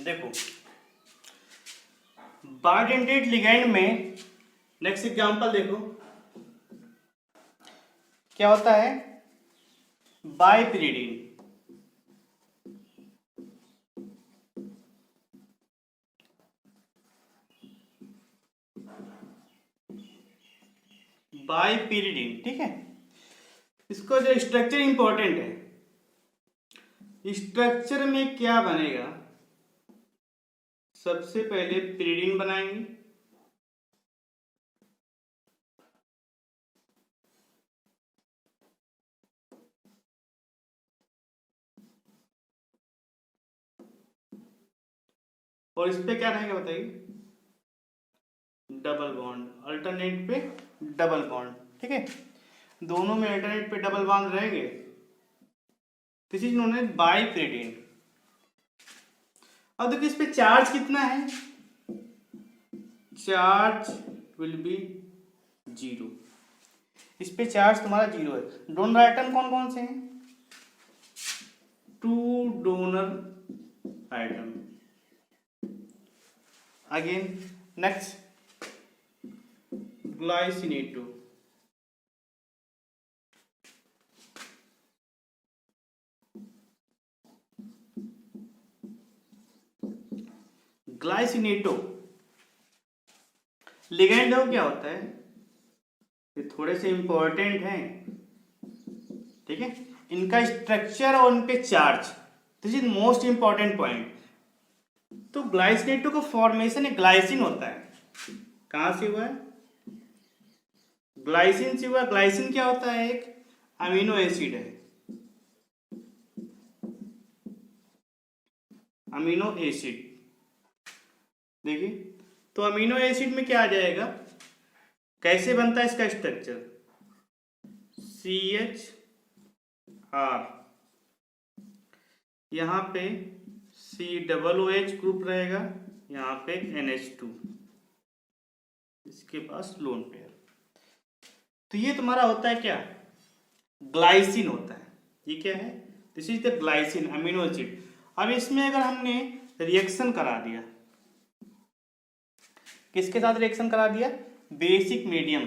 देखो bidentate ligand में next example देखो क्या होता है, बाइपिरिडीन। बाइपिरिडीन, ठीक है। इसका जो स्ट्रक्चर इंपॉर्टेंट है, स्ट्रक्चर में क्या बनेगा, सबसे पहले पिरिडीन बनाएंगे, और इस पे क्या रहेगा बताइए, डबल बॉन्ड, अल्टरनेट पे डबल बॉन्ड, ठीक है। दोनों में अल्टरनेट पे डबल बॉन्ड रहेंगे, दिस इज नोन एज बाइपिरिडीन। अब देखिए इस पे चार्ज कितना है, चार्ज विल बी 0। इस पे चार्ज तुम्हारा 0 है। डोनर आइटम कौन कौन से हैं, 2 donor item. Again next glycinato, glycinato ligand हो क्या होता है, ये थोड़े से इंपॉर्टेंट हैं, ठीक है। इनका स्ट्रक्चर और उनके charge, this is most important point. तो ग्लाइसिनेटो का फॉर्मेशन एक ग्लाइसिन होता है, कहां से हुआ है, ग्लाइसिन से हुआ। ग्लाइसिन क्या होता है, एक अमीनो एसिड है, अमीनो एसिड। देखिए तो अमीनो एसिड में क्या आ जाएगा, कैसे बनता है इसका स्ट्रक्चर, CH R, यहाँ पे COOH ग्रुप रहेगा, यहाँ पे NH2, इसके पास लोन पेयर। तो ये तुम्हारा होता है क्या, ग्लाइसिन होता है। ये क्या है, this is the glycine amino acid. अब इसमें अगर हमने रिएक्शन करा दिया, किसके साथ रिएक्शन करा दिया, बेसिक मीडियम,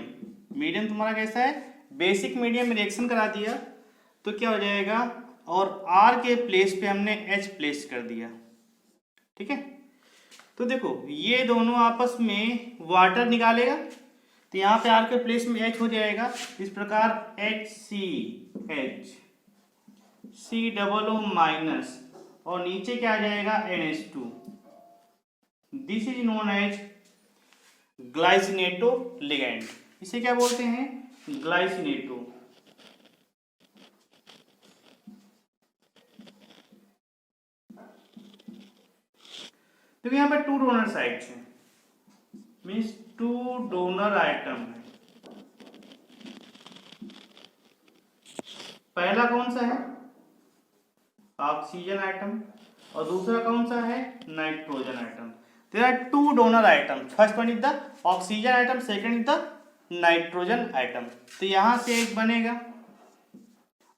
मीडियम तुम्हारा कैसा है, बेसिक मीडियम में रिएक्शन करा दिया, तो क्या हो जाएगा, और R के प्लेस पे हमने H प्लेस कर दिया, ठीक है। तो देखो ये दोनों आपस में वाटर निकालेगा, तो यहाँ पे R के प्लेस में H हो जाएगा, इस प्रकार HCH COO माइनस, और नीचे क्या आ जाएगा NH2। This is known as glycinato ligand. इसे क्या बोलते हैं, ग्लाइसिनेटो। तो यहाँ पर 2 डोनर साइट्स हैं, मीन्स 2 डोनर आइटम है। पहला कौन सा है, ऑक्सीजन आइटम, और दूसरा कौन सा है, nitrogen atom. There are 2 donor atom, first one is the oxygen atom, second is the nitrogen atom. तो यहां से एक बनेगा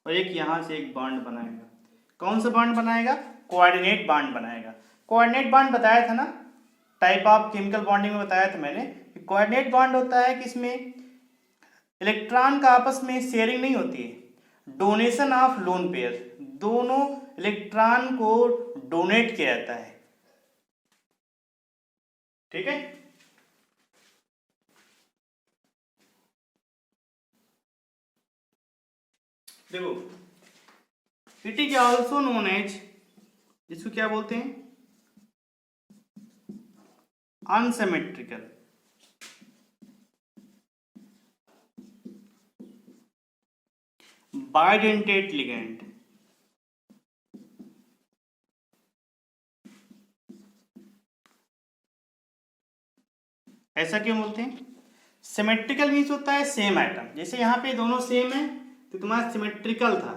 और एक यहां से एक बॉन्ड बनाएगा। कौन सा बॉन्ड बनाएगा, कोऑर्डिनेट बॉन्ड बनाएगा। कोऑर्डिनेट बॉन्ड बताया था ना, टाइप ऑफ केमिकल बॉन्डिंग में बताया था मैंने। कोऑर्डिनेट बॉन्ड होता है कि इसमें इलेक्ट्रॉन का आपस में शेयरिंग नहीं होती है, डोनेशन ऑफ लोन पेयर, दोनों इलेक्ट्रॉन को डोनेट किया जाता है, ठीक है। देखो it is also known as, इसको क्या बोलते हैं, अनसिमेट्रिकल। बाइडेंटेट लिगैंड, ऐसा क्यों बोलते हैं, सिमेट्रिकल मीन्स होता है सेम आइटम, जैसे यहाँ पे दोनों सेम है तो तुम्हारा सिमेट्रिकल था,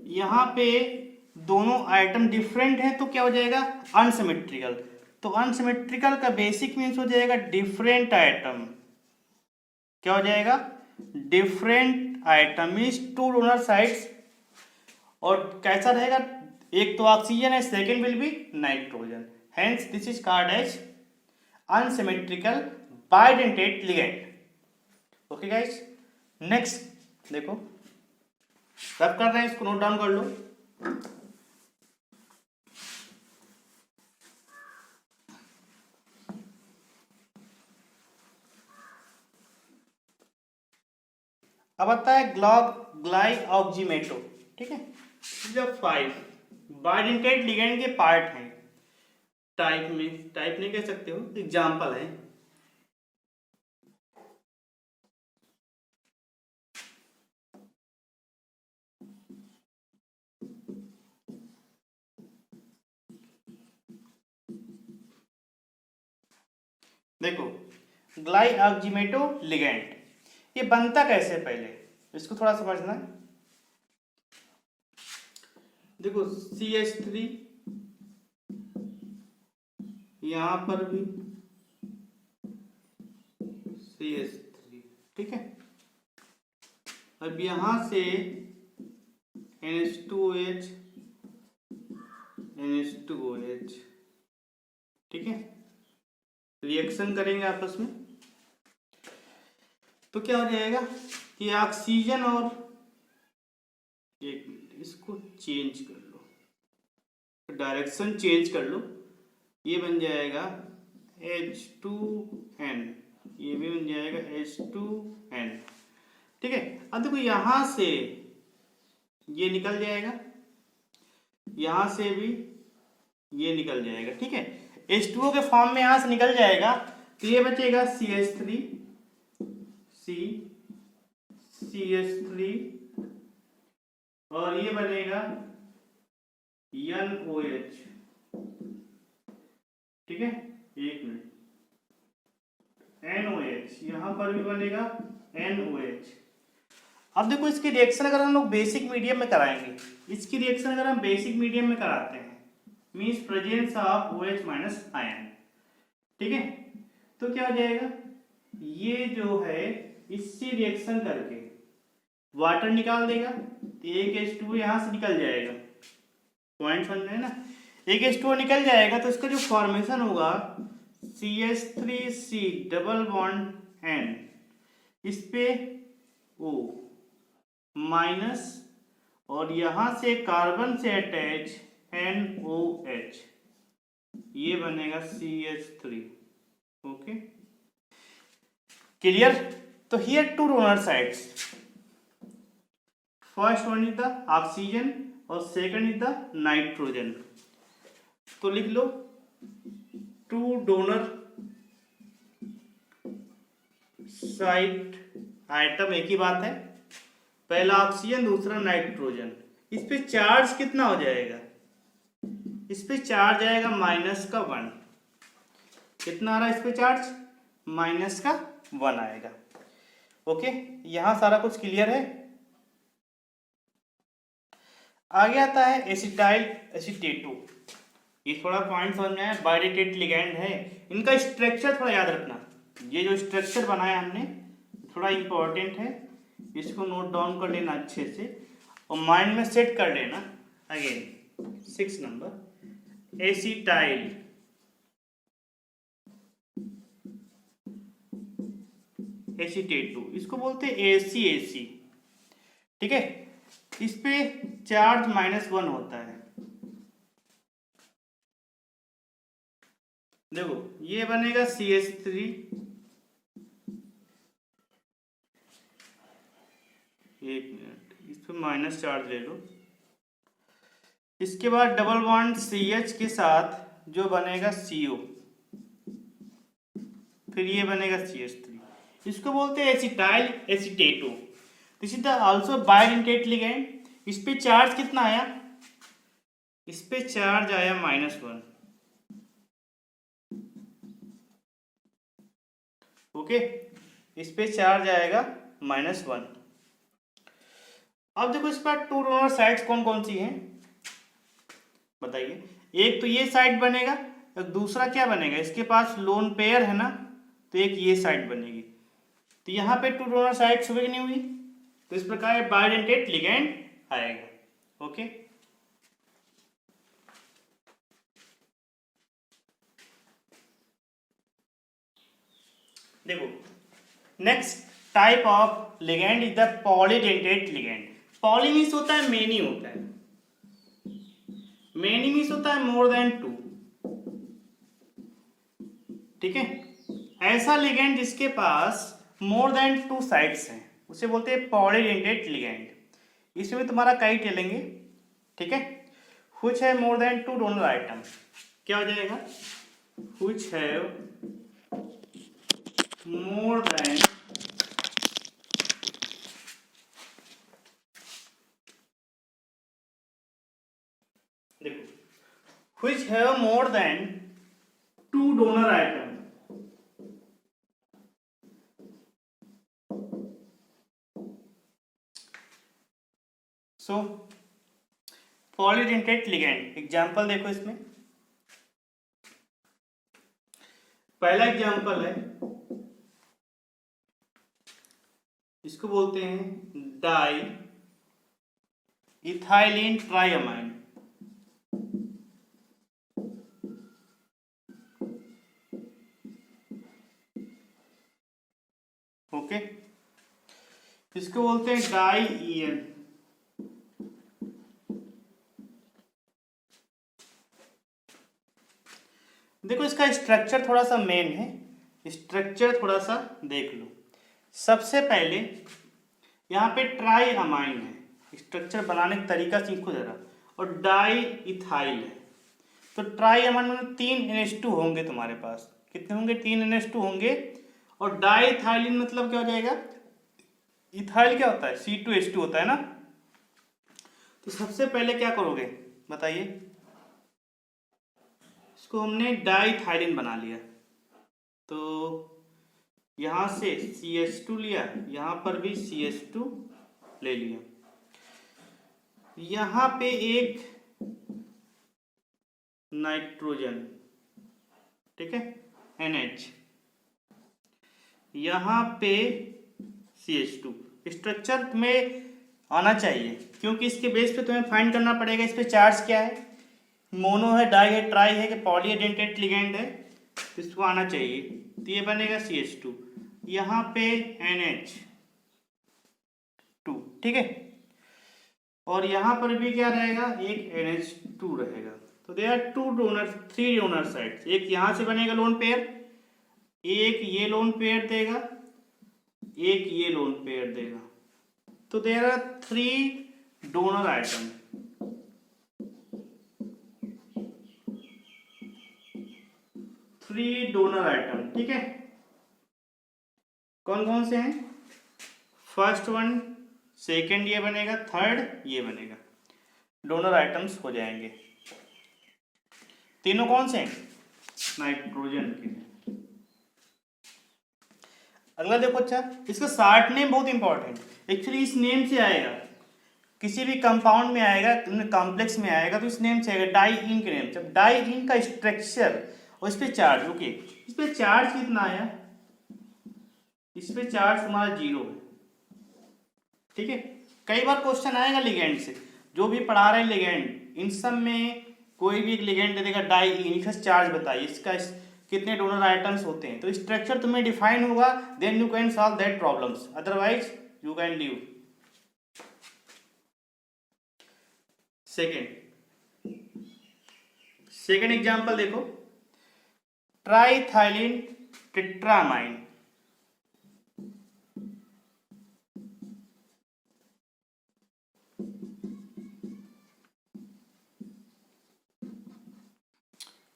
यहाँ पे दोनों आइटम डिफरेंट है तो क्या हो जाएगा, अनसिमेट्रिकल। तो अनसिमेट्रिकल का बेसिक मीन्स हो जाएगा डिफरेंट आइटम, क्या हो जाएगा, different item means 2 donor sides. और कैसा रहेगा, एक तो ऑक्सीजन है, second will be nitrogen, hence this is called as unsymmetrical bidentate ligand. Okay guys, next देखो, रब कर रहे हैं, इसको नोट डाउन कर लो। अब आता है ग्लाइऑक्सीमेटो, ठीक है। जब 5 बाइडेंटेट लिगेंड के पार्ट हैं, टाइप नहीं कह सकते हो, एग्जाम्पल है। देखो ग्लाइऑक्सीमेटो लिगेंड ये बनता कैसे, पहले इसको थोड़ा समझना है। देखो CH3 यहां पर भी CH3, ठीक है। अब यहां से NH2OH NH2OH, ठीक है, रिएक्शन करेंगे आपस में, तो क्या हो जाएगा कि ऑक्सीजन और, एक मिनट इसको चेंज कर लो, डायरेक्शन चेंज कर लो, ये बन जाएगा H2N, ये भी बन जाएगा H2N, ठीक है। अब देखो यहां से ये निकल जाएगा, यहां से भी ये निकल जाएगा, ठीक है। H2O के फॉर्म में यहां से निकल जाएगा, तो ये बचेगा CH3 CH3 और ये बनेगा NOH, ठीक है। एक मिनट, NOH यहां पर भी बनेगा NOH। अब देखो इसकी रिएक्शन अगर हम लोग बेसिक मीडियम में कराएंगे, इसकी रिएक्शन अगर हम बेसिक मीडियम में कराते हैं, means presence of OH minus ion, ठीक है, तो क्या हो जाएगा, ये जो है इससे रिएक्शन करके वाटर निकाल देगा, तो एक H2O यहां से निकल जाएगा, पॉइंट समझ में ना, एक H2O निकल जाएगा, तो इसका जो फॉर्मेशन होगा CH3C डबल बॉन्ड N, इस पे O माइनस, और यहां से कार्बन से अटैच NOH, ये बनेगा CH3, ओके क्लियर। तो here to donor sides, first one is the oxygen और सेकंड इज द नाइट्रोजन, तो लिख लो टू डोनर साइड आइटम, एक ही बात है, पहला ऑक्सीजन दूसरा नाइट्रोजन। इस पे चार्ज कितना हो जाएगा, इस पे चार्ज आएगा -1, कितना आ रहा है इस पे चार्ज, -1 आएगा, ओके। यहां सारा कुछ क्लियर है। आगे आता है एसिटाइल एसीटेटो, ये थोड़ा पॉइंट समझ में आया, बाइडेंटेट लिगैंड है, इनका स्ट्रक्चर थोड़ा याद रखना, ये जो स्ट्रक्चर बनाया हमने थोड़ा इंपॉर्टेंट है, इसको नोट डाउन कर लेना अच्छे से और माइंड में सेट कर लेना। अगेन 6 नंबर एसिटाइल एसीटेटो, इसको बोलते हैं ACAC, ठीक है। इस पे चार्ज -1 होता है, देखो ये बनेगा CH3, एक मिनट इस पे माइनस चार्ज ले लो, इसके बाद डबल बॉन्ड CH के साथ जो बनेगा CO, फिर ये बनेगा CH3, इसको बोलते हैं acetyl acetonato. This is the also bidentate ligand. इस पे चार्ज कितना आया, इस पे चार्ज आया -1, ओके, इस पे चार्ज आएगा -1। अब देखो इस पर टू डोनर साइड्स कौन कौन सी हैं बताइए। एक तो ये साइड बनेगा, दूसरा क्या बनेगा, इसके पास लोन पेयर है ना, तो एक ये साइड बनेगी, तो यहाँ पे टू डोनर साइड्स हुई नहीं हुई, तो इस प्रकार बाइडेंटेट लिगैंड आएगा, ओके। देखो next type of ligand is the polydentate ligand. Poly means होता है मेनी होता है, मेनी मीन्स होता है मोर देन टू, ठीक है। ऐसा लिगेंड जिसके पास मोर देन टू साइड्स हैं उसे बोलते हैं पॉलीडेंटेट लिगेंड। इसमें भी तुम्हारा कई टेलेंगे, ठीक है। व्हिच है more than two donor atom, क्या हो जाएगा, व्हिच है मोर देन देखो which have more than two donor atom. So polydentate ligand example देखो इसमें। पहला एग्जाम्पल है, इसको बोलते हैं डाई इथाइलिन ट्राइअमाइन। ओके, इसको बोलते हैं डाई ईएन। देखो इसका स्ट्रक्चर थोड़ा सा मेन है, स्ट्रक्चर थोड़ा सा देख लो। सबसे पहले यहाँ पे ट्राई अमाइन है, स्ट्रक्चर बनाने का तरीका सीखो जरा, और डाई इथाइल है। तो ट्राई अमाइन में 3 NH2 होंगे तुम्हारे पास, कितने होंगे, 3 NH2 होंगे। और डाई इथाइलिन मतलब क्या हो जाएगा, इथाइल क्या होता है, C2H2 होता है ना। तो सबसे पहले क्या करोगे बताइए, इसको हमने डाइथाइलिन बना लिया, तो यहां से CH2 लिया, यहां पर भी CH2 ले लिया, यहां पे एक नाइट्रोजन, ठीक है, NH, यहां पे CH2। स्ट्रक्चर में आना चाहिए क्योंकि इसके बेस पे तुम्हें फाइंड करना पड़ेगा इस पे चार्ज क्या है, मोनो है, डाई है, ट्राई है कि पॉलीडेंटेट लिगेंड है, तो इसको आना चाहिए। तो ये बनेगा CH2, यहाँ पे NH2, ठीक है। और यहाँ पर भी क्या रहेगा, एक NH2 रहेगा। तो they are 2 donor, 3 donor sides. एक यहाँ से बनेगा लोन पेयर, एक ये लोन पेयर देगा, एक ये लोन पेयर देगा। तो there are 3 donor item. Three donor item, ठीक है। कौन कौन से हैं, फर्स्ट वन, सेकंड ये बनेगा, थर्ड ये बनेगा, डोनर आइटम्स हो जाएंगे। तीनों कौन से हैं, नाइट्रोजन के। अगला देखो, अच्छा इसका शार्ट नेम बहुत इंपॉर्टेंट, एक्चुअली इस नेम से आएगा, किसी भी कंपाउंड में आएगा, कॉम्प्लेक्स में आएगा तो इस नेम से आएगा, डाई इन के नेम। जब डाई इन का स्ट्रक्चर और इस पे चार्ज, ओके, इस पे चार्ज कितना आया, इस पे चार्ज हमारा 0 है, ठीक है। कई बार क्वेश्चन आएगा लिगेंड से, जो भी पढ़ा रहे लिगेंड, इन सब में कोई भी एक लिगेंड दे देगा डाई इन, इसका चार्ज बताइए, इसका कितने डोनर आइटम्स होते हैं। तो स्ट्रक्चर तुम्हें डिफाइन होगा, then you can solve that problems, otherwise you can leave. Second example देखो, ट्राइथाइलिन टेट्रामाइन।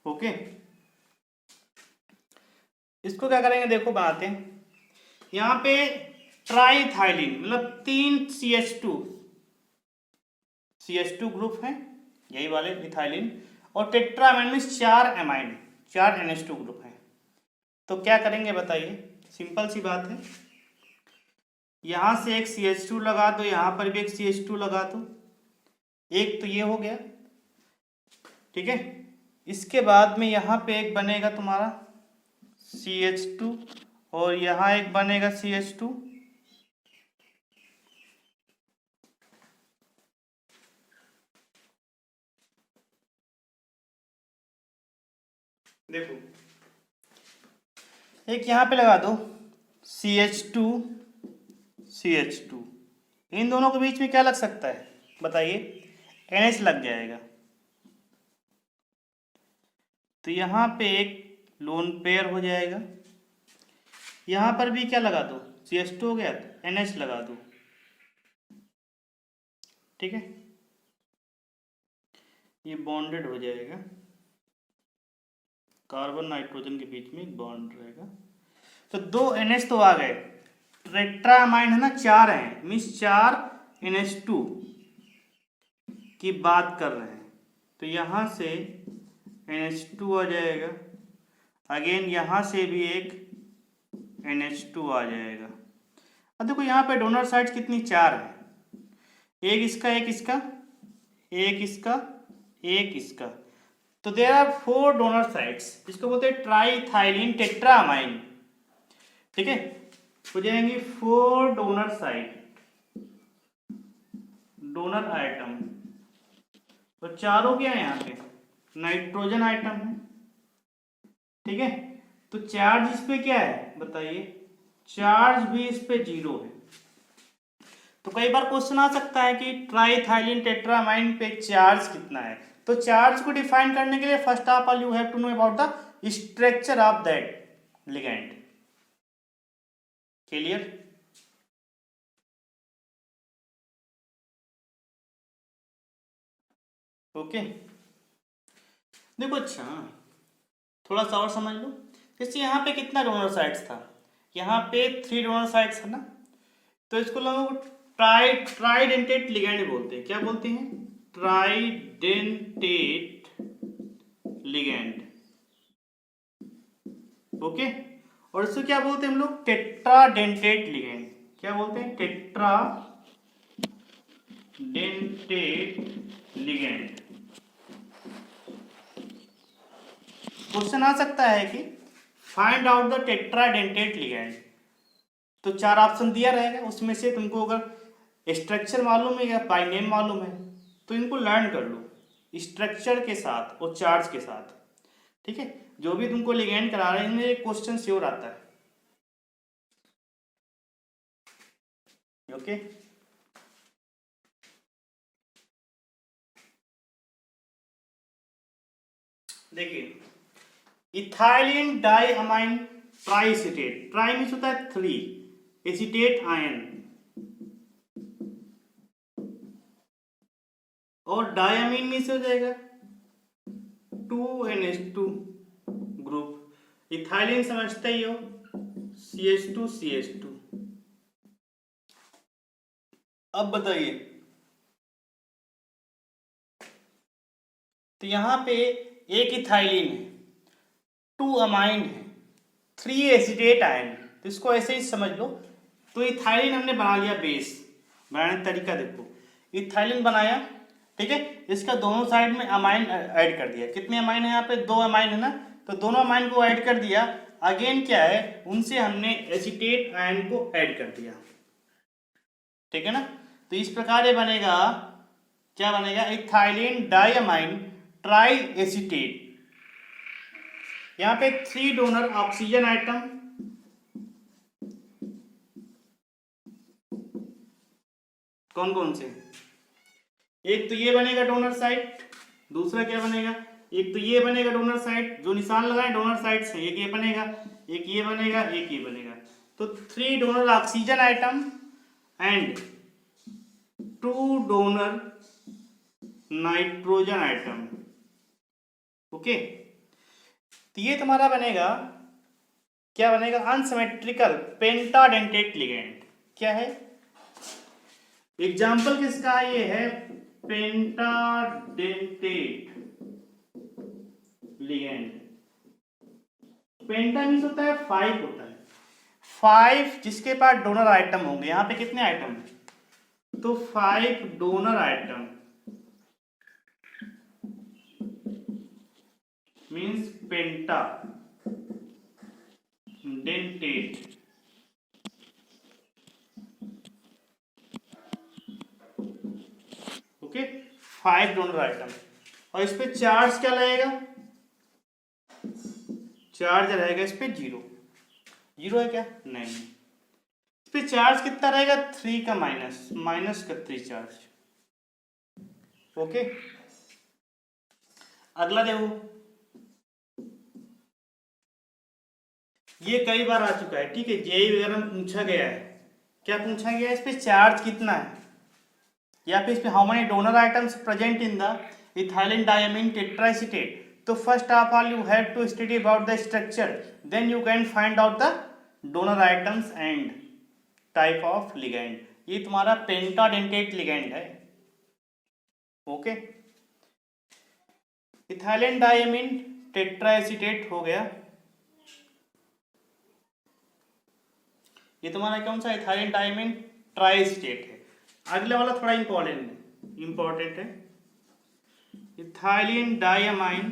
ओके, इसको क्या करेंगे देखो, बनाते हैं। यहां पे ट्राइथाइलिन मतलब 3 CH2 ग्रुप है, यही वाले इथाइलिन, और टेट्रामाइन में 4 एमाइन, 4 NH2 ग्रुप है। तो क्या करेंगे बताइए, सिंपल सी बात है, यहां से एक CH2 लगा दो, यहां पर भी एक CH2 लगा दो, एक तो ये हो गया, ठीक है। इसके बाद में यहां पे एक बनेगा तुम्हारा CH2 और यहां एक बनेगा CH2, देखो एक यहां पे लगा दो, CH2 CH2, इन दोनों के बीच में क्या लग सकता है बताइए? NH लग जाएगा। तो यहाँ पे एक लोन पेयर हो जाएगा, यहाँ पर भी क्या लगा दो, CH2 हो गया तो NH लगा दो, ठीक है, ये बॉन्डेड हो जाएगा, कार्बन नाइट्रोजन के बीच में एक बॉन्ड रहेगा। तो 2 NH तो आ गए, टेट्रामाइन है ना, 4 हैं, मीन्स 4 NH2 की बात कर रहे हैं। तो यहाँ से NH2 आ जाएगा, अगेन यहाँ से भी एक NH2 आ जाएगा। अब देखो यहाँ पे डोनर साइड्स कितनी, 4 है, एक इसका, एक इसका, एक इसका, एक इसका। तो देयर आर 4 डोनर साइड्स, इसको बोलते हैं ट्राईथाइलिन टेट्रामाइन, ठीक है। हो जाएंगे 4 डोनर साइड, डोनर आइटम। तो चारों क्या है यहाँ पे, नाइट्रोजन आइटम है, ठीक है। तो चार्ज इस पे क्या है बताइए, चार्ज भी इस पे 0 है। तो कई बार क्वेश्चन आ सकता है कि ट्राईथाइलिन टेट्रामाइन पे चार्ज कितना है। तो चार्ज को डिफाइन करने के लिए first of all you have to know about the structure of that ligand. Clear? Okay, देखो अच्छा थोड़ा सा और समझ लो। जैसे यहाँ पे कितना डोनर साइड्स था, यहाँ पे 3 डोनर साइड्स है ना, तो इसको लोग ट्राइडेंटेट लिगैंड बोलते हैं। क्या बोलते हैं? Tridentate ligand, okay. और इसको क्या बोलते हैं हम लोग? Tetradentate ligand. क्या बोलते हैं? Tetradentate ligand. क्वेश्चन आ सकता है कि find out the tetradentate ligand. तो 4 ऑप्शन दिया रहेगा, उसमें से तुमको अगर स्ट्रक्चर मालूम है या बाय नेम मालूम है तो इनको लर्न कर लो स्ट्रक्चर के साथ और चार्ज के साथ, ठीक है। जो भी तुमको लिगैंड करा रहे हैं इनमें एक क्वेश्चन श्योर आता है, ओके। देखिए इथाइलिन डाइअमाइन ट्राइएसिटेट, ट्राई मींस होता है 3, एसिटेट आयन, और डायमीन में से हो जाएगा 2NH2 ग्रुप। इथाइलिन समझते ही हो, CH2 अब बताइए, तो यहां पे एक इथाइलिन है, 2 अमाइन है, 3 एसिटेट आयन, तो इसको ऐसे ही समझ लो। तो इथाइलिन हमने बना लिया, बेस बनाने का तरीका देखो, इथाइलिन बनाया, ठीक है। इसका दोनों साइड में अमाइन ऐड कर दिया। कितने अमाइन है यहाँ पे? 2 अमाइन है ना, तो दोनों अमाइन को ऐड कर दिया। अगेन क्या है, उनसे हमने एसिटेट आयन को ऐड कर दिया, ठीक है ना। तो इस प्रकार ये बनेगा, क्या बनेगा? Ethylene diamine try acetate. यहाँ पे 3 डोनर ऑक्सीजन आइटम, कौन कौन से? एक तो ये बनेगा डोनर साइट, दूसरा क्या बनेगा? एक तो ये बनेगा डोनर साइट, जो निशान लगाए डोनर साइट से, एक ये बनेगा, एक ये बनेगा, एक ये बनेगा। तो 3 donor oxygen atom and 2 donor nitrogen atom, okay. तो ये तुम्हारा बनेगा, क्या बनेगा? Unsymmetrical pentadentate ligand. क्या है एग्जाम्पल किसका? ये है पेंटाडेंटेट लिगैंड। पेंटा मीन्स होता है 5 होता है, 5 जिसके पास डोनर आइटम होंगे। यहाँ पे कितने आइटम है? तो 5 डोनर आइटम मीन्स पेंटा डेंटेट, ओके। 5 डोनर आइटम, और इस पे चार्ज क्या लगेगा? चार्ज रहेगा इस पे 0। 0 है क्या? नहीं, इस पे चार्ज कितना रहेगा, 3 का माइनस का 3 चार्ज। ओके, अगला देखो, ये कई बार आ चुका है, ठीक है, जेई वगैरह में पूछा गया है। क्या पूछा गया है, इस पे चार्ज कितना है, या फिर इस पे how many donor atoms present in the ethylene diamine tetraacetate. तो first of all you have to study about the structure, then you can find out the donor atoms and type of ligand. ये तुम्हारा pentadentate ligand है। Okay, ethylene diamine tetraacetate हो गया, ये तुम्हारा कौन सा, इथाइलिन डायमीन ट्राइएसीटेट है। अगला वाला थोड़ा इंपॉर्टेंट है, इथाइलिन डायमाइन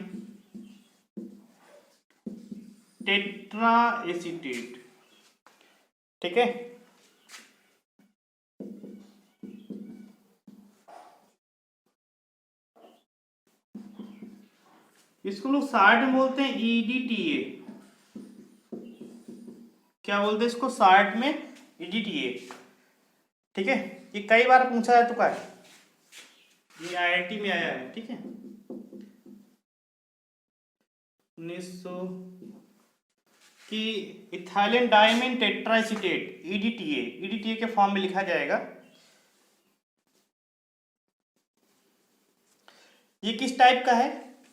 टेट्राएसीटेट, ठीक है। इसको लोग शार्ट में बोलते हैं ईडीटीए। क्या बोलते हैं इसको शार्ट में, ईडीटीए, ठीक है। ये कई बार पूछा जा चुका है, ये आईआईटी में आया है, ठीक है, 1900 कि इथाइलिन डायमीन टेट्राएसीटेट ईडीटीए के फॉर्म में लिखा जाएगा। ये किस टाइप का है,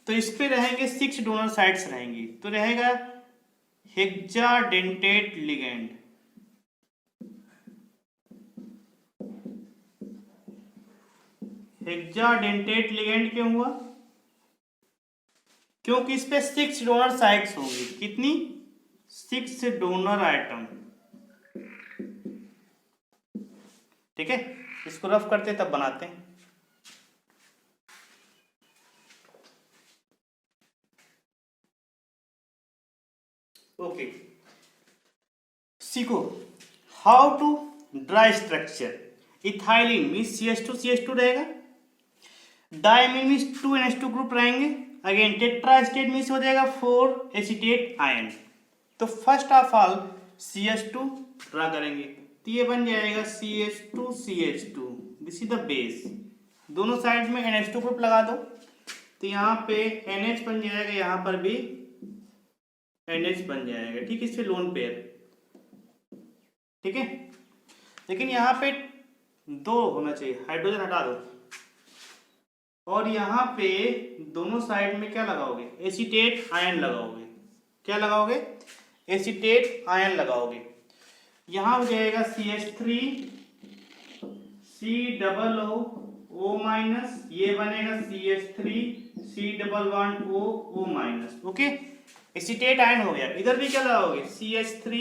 तो इस पे रहेंगे 6 डोनर साइट्स रहेंगी, तो रहेगा हेक्साडेंटेट लिगैंड। हेक्साडेंटेट लिगैंड क्यों हुआ, क्योंकि इस पे 6 डोनर साइट्स होंगी। कितनी, 6 डोनर आइटम, ठीक है। इसको रफ करते तब बनाते हैं। ओके, सीखो how to draw structure. Ethylene means CH2 रहेगा, डायमीन मीन्स 2 NH2 ग्रुप रहेंगे, अगेन टेट्राएसीटेट मीन्स हो जाएगा 4 एसीटेट आयन। तो first of all CH2 draw करेंगे, तो ये बन जाएगा CH2, this is the base. दोनों साइड में NH2 ग्रुप लगा दो, तो यहाँ पे NH बन जाएगा, यहाँ पर भी NH बन जाएगा, ठीक है, इससे लोन पेयर, ठीक है। लेकिन यहाँ पे 2 होना चाहिए, हाइड्रोजन हटा दो, और यहाँ पे दोनों साइड में क्या लगाओगे, एसीटेट आयन लगाओगे। क्या लगाओगे, एसीटेट आयन लगाओगे। यहाँ हो जाएगा CH3 COO माइनस, ये बनेगा CH3 C O minus. Okay, acetate ion हो गया। इधर भी क्या लगाओगे, CH3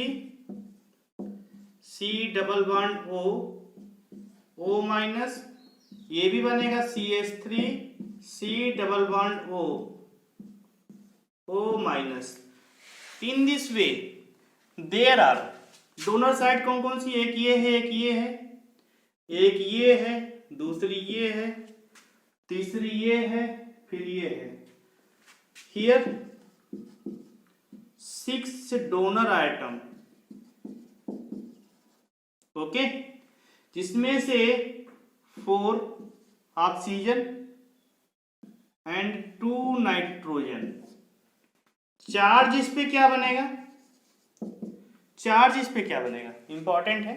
C O माइनस, ये भी बनेगा CH3 C O minus. In this way there are donor side कौन कौन सी, एक ये है, एक ये है, एक ये है, दूसरी ये है, तीसरी ये है, फिर ये है। हियर 6 डोनर आइटम, ओके, जिसमें से 4 ऑक्सीजन एंड 2 नाइट्रोजन। चार्ज इस पे क्या बनेगा, चार्ज इस पे क्या बनेगा, इंपॉर्टेंट है।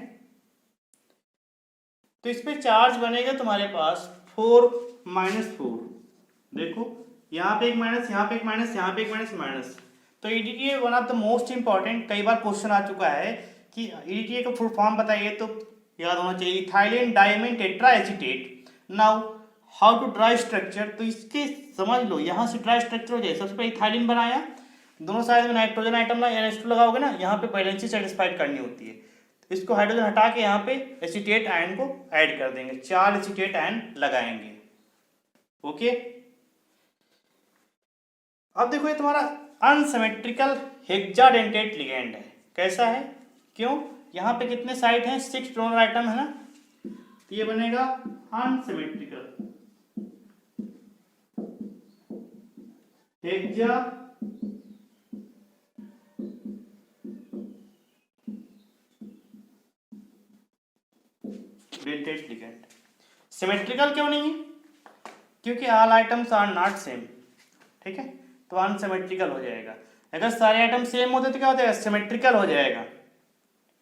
तो इस पे चार्ज बनेगा तुम्हारे पास 4 - 4। देखो यहाँ पे एक माइनस, यहाँ पे एक माइनस, यहाँ पे एक माइनस, माइनस। तो EDTA one of the most important, कई बार क्वेश्चन आ चुका है कि ईडीटीए का फुल फॉर्म बताइए, तो याद होना चाहिए ethylene diamine tetraacetate. Now how to draw structure, तो इसके समझ लो, यहाँ से ड्राई स्ट्रक्चर हो जाए। सबसे पहले इथाइलिन बनाया, दोनों साइड में नाइट्रोजन आइटम ना NH2 लगाओगे ना, यहाँ पे बैलेंसी सेटिस्फाइड करनी होती है। इसको हाइड्रोजन हटा के यहाँ पे एसीटेट आयन को ऐड कर देंगे, 4 एसीटेट आयन लगाएंगे। ओके, अब देखो ये तुम्हारा अनसिमेट्रिकल हेक्साडेंटेट लिगैंड है। कैसा है, क्यों, यहाँ पे कितने साइड हैं, 6 डोनर आइटम है ना, तो ये बनेगा अनसिमेट्रिकल हेक्सा सिमेट्रिकल क्यों नहीं है? क्योंकि all items are not same, ठीक है, तो अनसिमेट्रिकल हो जाएगा। अगर सारे आइटम सेम होते तो क्या हो जाएगा? सिमेट्रिकल हो जाएगा।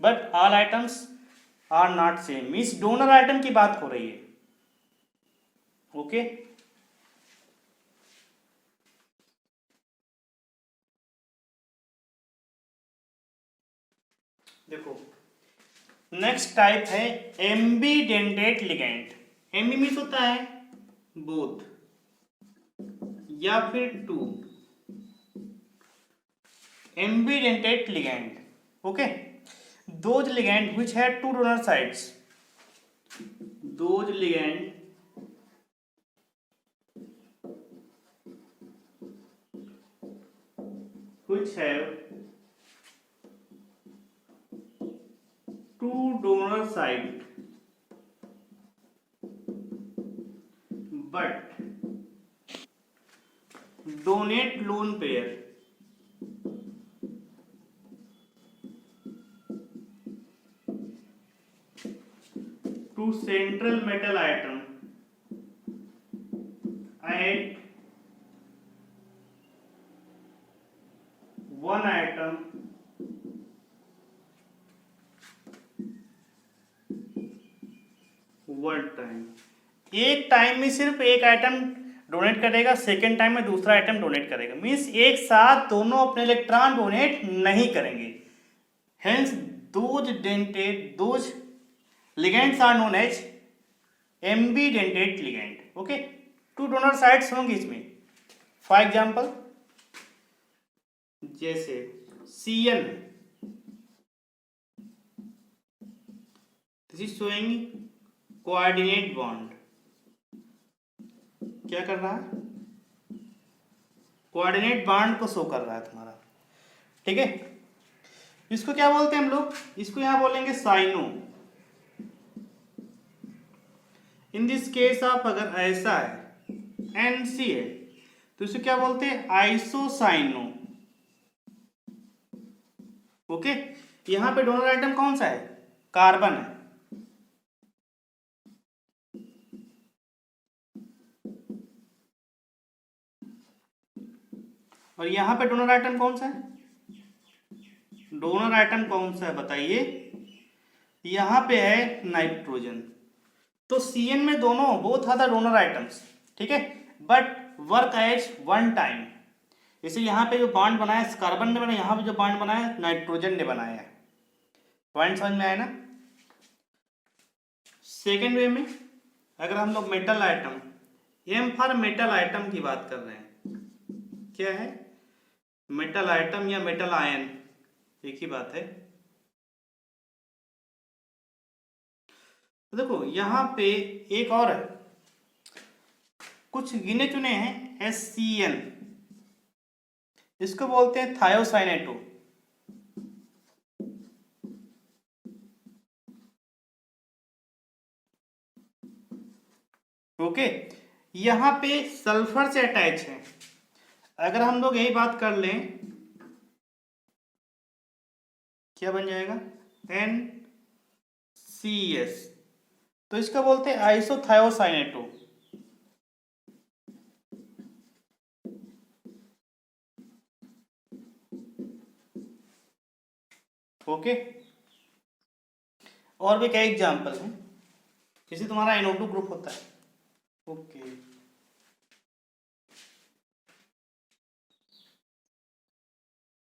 But all items are not same means donor item की बात हो रही है। ओके देखो नेक्स्ट टाइप है एम्बीडेंटेट लिगैंड। एम्बी मीन्स होता है बोथ या फिर two, ambidentate ligand. Okay, those ligand which have two donor sides, those ligand which have two donor site but donate lone pair to central metal atom at one atom one time. एक time में सिर्फ एक item donate करेगा, second time में दूसरा item donate करेगा, means एक साथ दोनों अपने इलेक्ट्रॉन डोनेट नहीं करेंगे। Hence those ligands are known as ambidentate ligand. Okay, two donor sides होंगे इसमें। फॉर एग्जांपल जैसे Cl, this is showing coordinate bond. क्या कर रहा है? कोऑर्डिनेट बॉन्ड को शो कर रहा है तुम्हारा, ठीक है। इसको क्या बोलते हैं हम लोग? इसको यहां बोलेंगे cyano. In this case of अगर ऐसा है NC है तो इसे क्या बोलते हैं? आइसोसाइनो। ओके, यहां पे डोनर आइटम कौन सा है? कार्बन है। और यहां पे डोनर आइटम कौन सा है? डोनर आइटम कौन सा है बताइए? यहां पे है नाइट्रोजन। तो Cn में दोनों both are the donor items, ठीक है, but work as one time. जैसे यहाँ पे जो बॉन्ड बनाया है कार्बन ने बनाया, यहाँ पे जो बॉन्ड बनाया है नाइट्रोजन ने बनाया है। पॉइंट समझ में आया ना? सेकेंड वे में अगर हम लोग metal item, M for metal item की बात कर रहे हैं, क्या है? मेटल आइटम या मेटल आयन, एक ही बात है। तो देखो यहाँ पे एक और है, कुछ गिने चुने हैं SCN, इसको बोलते हैं थायोसाइनेटो। ओके, यहां पे सल्फर से अटैच है। अगर हम लोग यही बात कर लें, क्या बन जाएगा? NCS, तो इसका बोलते हैं आइसोथायोसाइनेटो। ओके, और भी क्या एग्जांपल है? जैसे तुम्हारा NO2 ग्रुप होता है। ओके